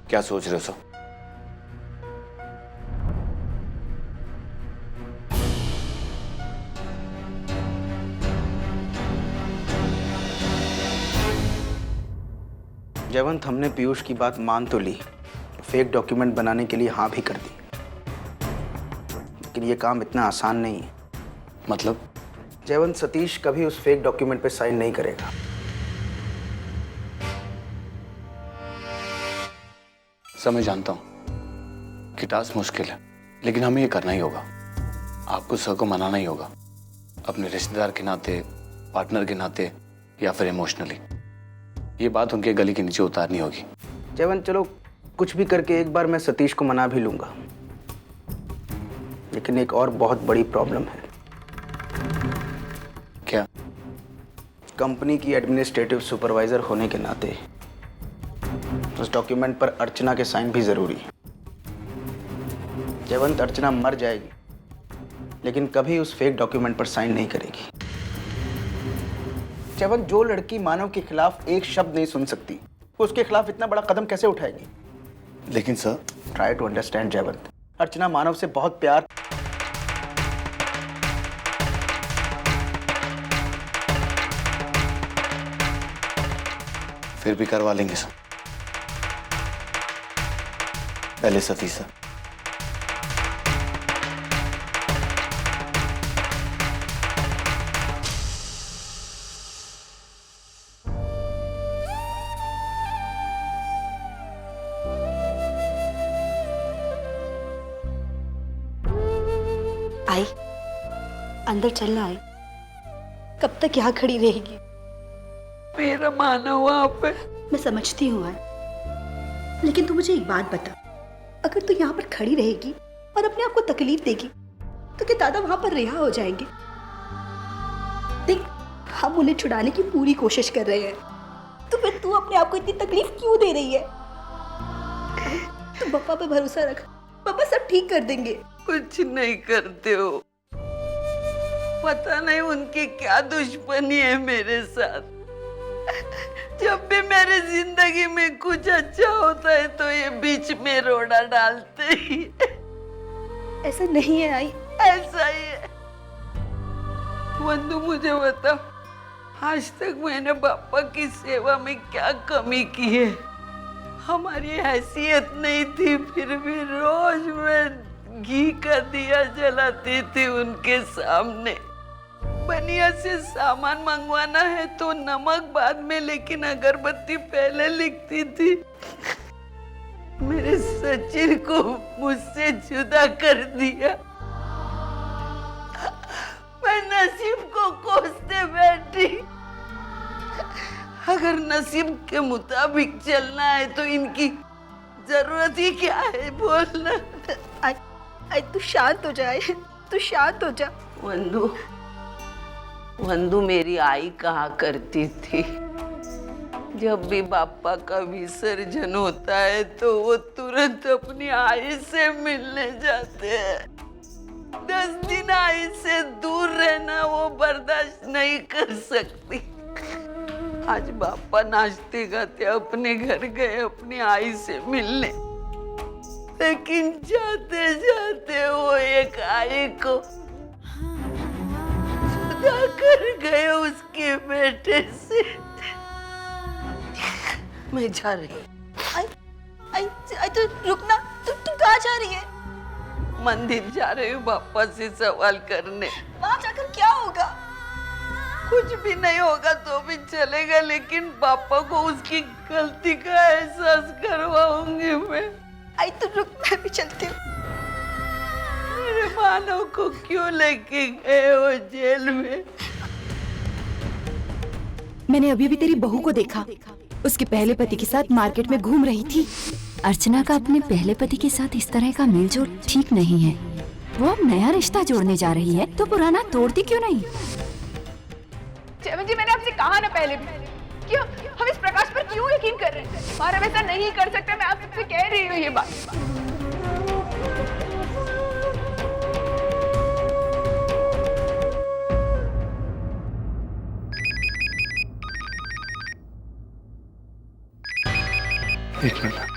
क्या सोच रहे हो सर? जयवंत, हमने पीयूष की बात मान तो ली, फेक डॉक्यूमेंट बनाने के लिए हाँ भी कर दी, लेकिन ये काम इतना आसान नहीं है। मतलब? जयवंत, सतीश कभी उस फेक डॉक्यूमेंट पे साइन नहीं करेगा। सर मैं जानता हूं कि टास्क मुश्किल है, लेकिन हमें ये करना ही होगा। आपको सर को मनाना ही होगा, अपने रिश्तेदार के नाते, पार्टनर के नाते, या फिर इमोशनली। ये बात उनके गले के नीचे उतारनी होगी। जयवंत, चलो कुछ भी करके एक बार मैं सतीश को मना भी लूंगा, लेकिन एक और बहुत बड़ी प्रॉब्लम है। क्या? कंपनी की एडमिनिस्ट्रेटिव सुपरवाइजर होने के नाते उस डॉक्यूमेंट पर अर्चना के साइन भी जरूरी है। जयवंत, अर्चना मर जाएगी, लेकिन कभी उस फेक डॉक्यूमेंट पर साइन नहीं करेगी। जयवंत, जो लड़की मानव के खिलाफ एक शब्द नहीं सुन सकती, वो उसके खिलाफ इतना बड़ा कदम कैसे उठाएगी? लेकिन सर, ट्राई टू अंडरस्टैंड जयवंत। अर्चना मानव से बहुत प्यार फिर भी करवा लेंगे सर। पहले सतीश सर। आई, अंदर चलना। आई, कब तक यहाँ खड़ी रहेगी? मेरा मानव वहां पे। मैं समझती हूँ आई, लेकिन तू मुझे एक बात बता, अगर तू यहाँ पर खड़ी रहेगी और अपने आप को तकलीफ देगी तो क्या दादा वहां पर रिहा हो जाएंगे? देख, हम उन्हें छुड़ाने की पूरी कोशिश कर रहे हैं, तो फिर तू अपने आप को इतनी तकलीफ क्यों दे रही है? तू पापा पे भरोसा रख, पापा सब ठीक कर देंगे। कुछ नहीं करते हो, पता नहीं उनकी क्या दुश्मनी है मेरे साथ। जब भी मेरे जिंदगी में कुछ अच्छा होता है तो ये बीच में रोड़ा डालते ही। ऐसा नहीं है आई। ऐसा ही है। वंदू, मुझे बता, आज तक मैंने पापा की सेवा में क्या कमी की है? हमारी हैसियत नहीं थी, फिर भी रोज मैं घी का दिया जलाती थी उनके सामने। बनिया से सामान मंगवाना है तो नमक बाद में, लेकिन अगरबत्ती पहले लिखती थी। मेरे सचिन को मुझसे जुदा कर दिया। मैं नसीब को कोसते बैठी। अगर नसीब के मुताबिक चलना है तो इनकी जरूरत ही क्या है, बोलना। तू शांत हो जाए, तू शांत हो जा। वंदू, वंदू मेरी आई कहा करती थी, जब भी बापा का विसर्जन होता है तो वो तुरंत अपनी आई से मिलने जाते हैं। 10 दिन आई से दूर रहना वो बर्दाश्त नहीं कर सकती। आज बापा नाचते गाते अपने घर गए अपनी आई से मिलने, लेकिन जाते जाते वो एक आई को जुदा कर गए उसके बेटे से। मैं जा रही हूँ। आई तू रुकना, तू कहाँ जा रही है? मंदिर जा रही हूँ बापा से सवाल करने। वहाँ जाकर क्या होगा? कुछ भी नहीं होगा तो भी चलेगा, लेकिन पापा को उसकी गलती का एहसास करवाऊंगी मैं। आई तू रुक, मैं भी चलती हूँ। मेरे मानव को क्यों लेके गए वो जेल में? मैंने अभी तेरी बहू को देखा, उसके पहले पति के साथ मार्केट में घूम रही थी। अर्चना का अपने पहले पति के साथ इस तरह का मेलजोल ठीक नहीं है। वो अब नया रिश्ता जोड़ने जा रही है तो पुराना तोड़ती क्यों नहीं? जी, मैंने आपसे कहा ना पहले भी, क्यों हम इस प्रकाश पर क्यों यकीन कर रहे हैं? और हम ऐसा नहीं कर सकते, मैं आप सबसे कह रही हूँ ये बात। एक मिनट।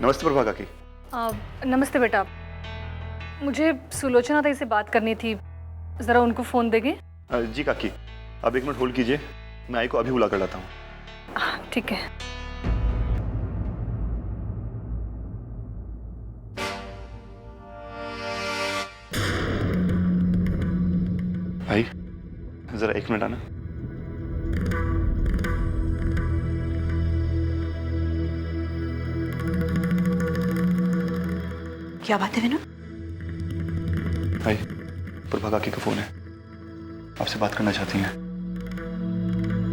नमस्ते प्रभा काकी। नमस्ते बेटा, मुझे सुलोचना ताई से बात करनी थी, ज़रा उनको फ़ोन देंगे? जी काकी, अब 1 मिनट होल्ड कीजिए, मैं आई को अभी बुला कर लाता हूँ। ठीक है। भाई जरा 1 मिनट आना। क्या बात है विनोद? भाई प्रभा काकी का फोन है, आपसे बात करना चाहती हैं।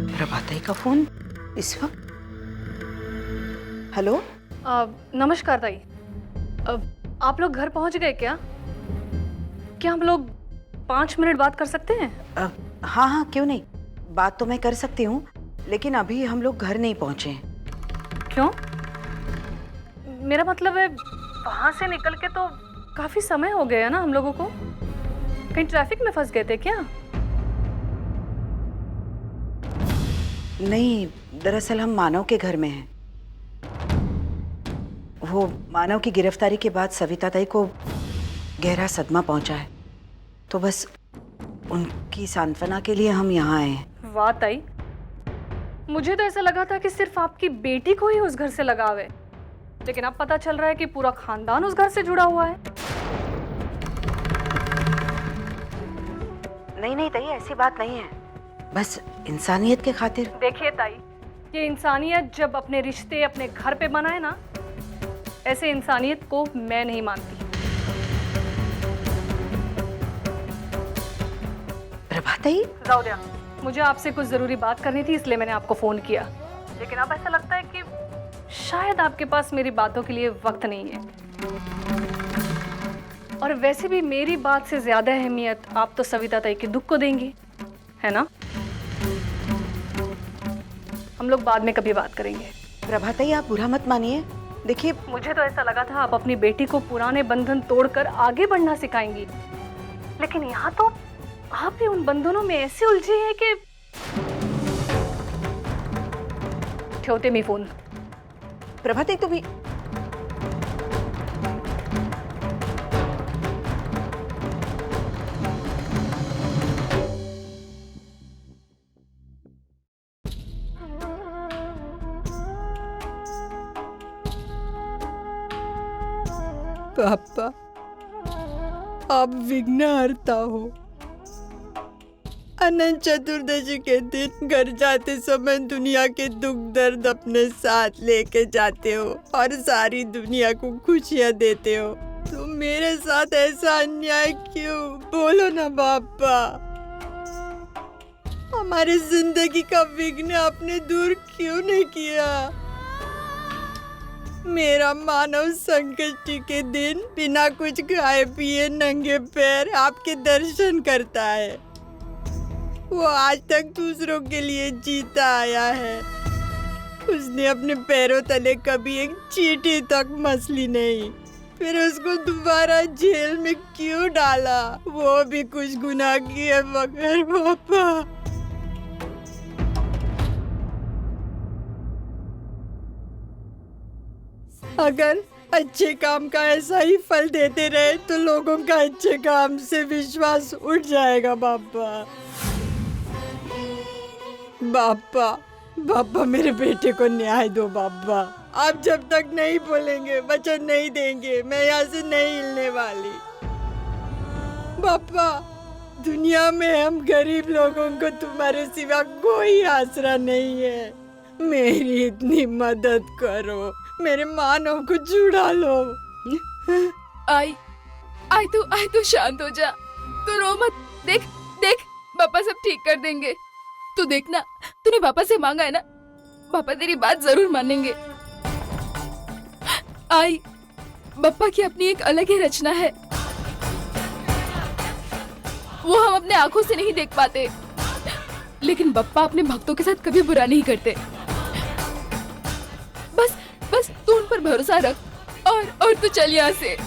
प्रभाताई का फोन इस वक्त? हेलो। नमस्कार ताई, आप लोग घर पहुंच गए क्या? क्या हम लोग 5 मिनट बात कर सकते हैं? हाँ हाँ, क्यों नहीं, बात तो मैं कर सकती हूँ, लेकिन अभी हम लोग घर नहीं पहुँचे हैं। क्यों? मेरा मतलब है वहाँ से निकल के तो काफ़ी समय हो गया है ना हम लोगों को। कहीं ट्रैफिक में फंस गए थे क्या? नहीं, दरअसल हम मानव के घर में हैं। वो मानव की गिरफ्तारी के बाद सविता ताई को गहरा सदमा पहुंचा है, तो बस उनकी सांत्वना के लिए हम यहाँ आए हैं। वाह ताई, मुझे तो ऐसा लगा था कि सिर्फ आपकी बेटी को ही उस घर से लगाव है, लेकिन अब पता चल रहा है कि पूरा खानदान उस घर से जुड़ा हुआ है। नहीं नहीं ताई, ऐसी बात नहीं है, बस इंसानियत के खातिर। देखिए ताई, ये इंसानियत जब अपने रिश्ते अपने घर पे बनाए ना, ऐसे इंसानियत को मैं नहीं मानती। प्रभाताई, जाओ, मुझे आपसे कुछ जरूरी बात करनी थी, इसलिए मैंने आपको फोन किया, लेकिन अब ऐसा लगता है कि शायद आपके पास मेरी बातों के लिए वक्त नहीं है। और वैसे भी मेरी बात से ज्यादा अहमियत आप तो सविता ताई के दुख को देंगी, है ना? हम लोग बाद में कभी बात करेंगे। प्रभाताई आप बुरा मत मानिए, देखिए मुझे तो ऐसा लगा था आप अपनी बेटी को पुराने बंधन तोड़कर आगे बढ़ना सिखाएंगी, लेकिन यहाँ तो आप भी उन बंधनों में ऐसे उलझे हैं कि ठेवते मी फोन। प्रभाताई तुम्ही पापा, आप विघ्नहर्ता हो। अनंत चतुर्दशी के दिन घर जाते समय दुनिया के दुख दर्द अपने साथ लेके जाते हो और सारी दुनिया को खुशियां देते हो, तो मेरे साथ ऐसा अन्याय क्यों? बोलो ना पापा। हमारी जिंदगी का विघ्न आपने दूर क्यों नहीं किया? मेरा मानव संकष्टी के दिन बिना कुछ खाए पिए नंगे पैर आपके दर्शन करता है। वो आज तक दूसरों के लिए जीता आया है। उसने अपने पैरों तले कभी एक चींटी तक मसली नहीं, फिर उसको दोबारा जेल में क्यों डाला? वो भी कुछ गुनाह किए बगैर। पापा, अगर अच्छे काम का ऐसा ही फल देते रहे तो लोगों का अच्छे काम से विश्वास उठ जाएगा। बापा मेरे बेटे को न्याय दो बापा। आप जब तक नहीं बोलेंगे, वचन नहीं देंगे, मैं यहाँ से नहीं हिलने वाली। बापा, दुनिया में हम गरीब लोगों को तुम्हारे सिवा कोई आसरा नहीं है। मेरी इतनी मदद करो, मेरे मानव को छुड़ा लो। आई तू शांत हो जा, तू रो मत। देख पापा सब ठीक कर देंगे। तू देखना, तूने पापा से मांगा है ना, पापा तेरी बात जरूर मानेंगे। पापा की अपनी एक अलग ही रचना है, वो हम अपने आंखों से नहीं देख पाते, लेकिन पापा अपने भक्तों के साथ कभी बुरा नहीं करते। बस तू उन पर भरोसा रख और तू चल यहाँ से।